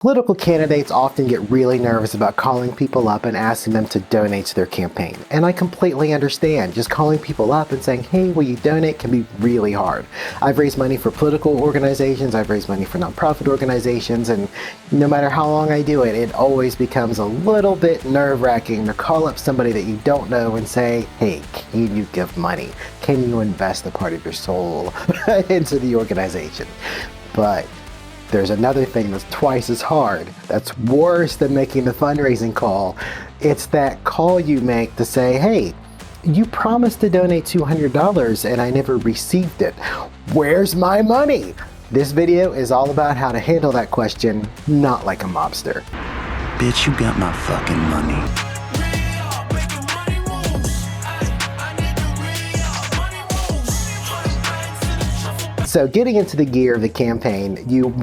Political candidates often get really nervous about calling people up and asking them to donate to their campaign. And I completely understand. Just calling people up and saying, hey, will you donate, can be really hard. I've raised money for political organizations, I've raised money for nonprofit organizations, and no matter how long I do it, it always becomes a little bit nerve-wracking to call up somebody that you don't know and say, hey, can you give money? Can you invest a part of your soul into the organization? But there's another thing that's twice as hard, that's worse than making the fundraising call. It's that call you make to say, hey, you promised to donate $200 and I never received it. Where's my money? This video is all about how to handle that question, not like a mobster. Bitch, you got my fucking money. So getting into the gear of the campaign, you've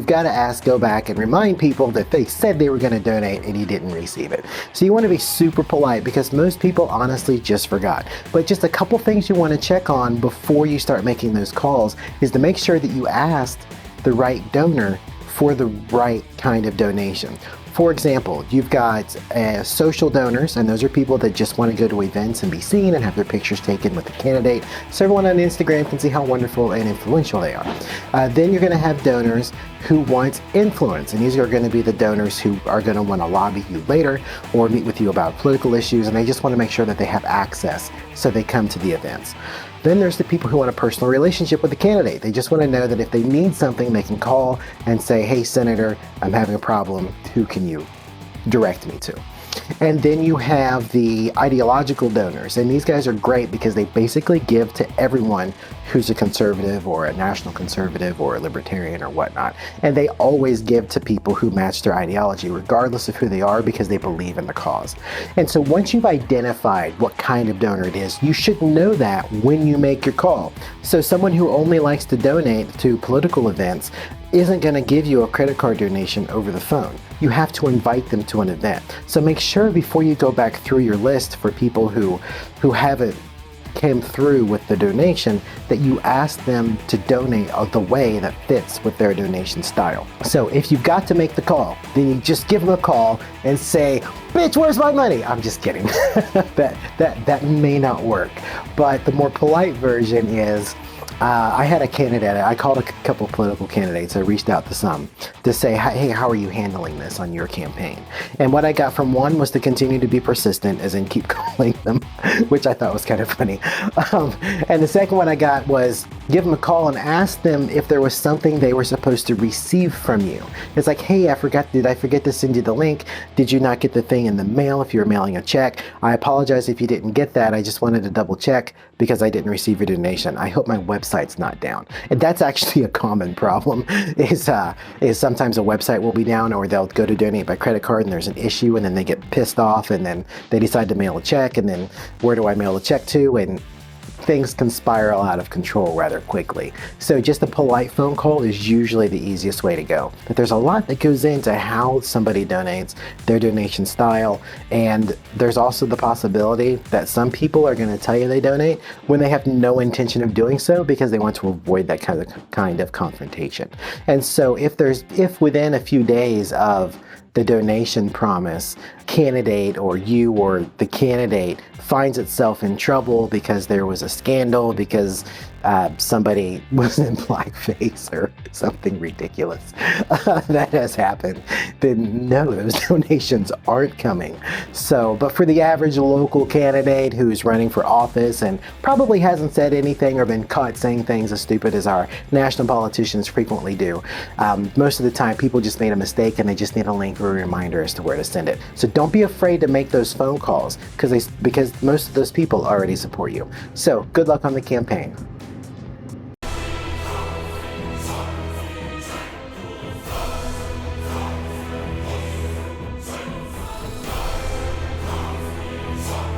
got to go back and remind people that they said they were going to donate and you didn't receive it. So you want to be super polite because most people honestly just forgot. But just a couple things you want to check on before you start making those calls is to make sure that you asked the right donor for the right kind of donation. For example, you've got social donors, and those are people that just want to go to events and be seen and have their pictures taken with the candidate, so everyone on Instagram can see how wonderful and influential they are. Then you're going to have donors who want influence, and these are going to be the donors who are going to want to lobby you later or meet with you about political issues, and they just want to make sure that they have access so they come to the events. Then there's the people who want a personal relationship with the candidate. They just want to know that if they need something, they can call and say, hey, Senator, I'm having a problem. Who can you direct me to? And then you have the ideological donors, and these guys are great because they basically give to everyone who's a conservative or a national conservative or a libertarian or whatnot. And they always give to people who match their ideology, regardless of who they are, because they believe in the cause. And so once you've identified what kind of donor it is, you should know that when you make your call. So someone who only likes to donate to political events isn't going to give you a credit card donation over the phone. You have to invite them to an event. So make sure before you go back through your list for people who haven't came through with the donation, that you ask them to donate the way that fits with their donation style. So if you've got to make the call, then you just give them a call and say, bitch, where's my money? I'm just kidding. that may not work. But the more polite version is, I had a candidate, I called a couple political candidates, I reached out to some to say, hey, how are you handling this on your campaign? And what I got from one was to continue to be persistent, as in keep calling them, which I thought was kind of funny. And the second one I got was give them a call and ask them if there was something they were supposed to receive from you. It's like, hey, did I forget to send you the link? Did you not get the thing in the mail if you were mailing a check? I apologize if you didn't get that. I just wanted to double check because I didn't receive your donation. I hope my website's not down. And that's actually a common problem is sometimes a website will be down, or they'll go to donate by credit card and there's an issue, and then they get pissed off and then they decide to mail a check, and then where do I mail a check to? And things can spiral out of control rather quickly. So just a polite phone call is usually the easiest way to go. But there's a lot that goes into how somebody donates, their donation style, and there's also the possibility that some people are going to tell you they donate when they have no intention of doing so because they want to avoid that kind of confrontation. And so if within a few days of the donation promise, candidate or you or the candidate finds itself in trouble because there was a scandal, because somebody was in blackface or something ridiculous that has happened, then no, those donations aren't coming. So, but for the average local candidate who's running for office and probably hasn't said anything or been caught saying things as stupid as our national politicians frequently do, most of the time people just made a mistake and they just need a link or a reminder as to where to send it. So don't be afraid to make those phone calls because most of those people already support you. So good luck on the campaign.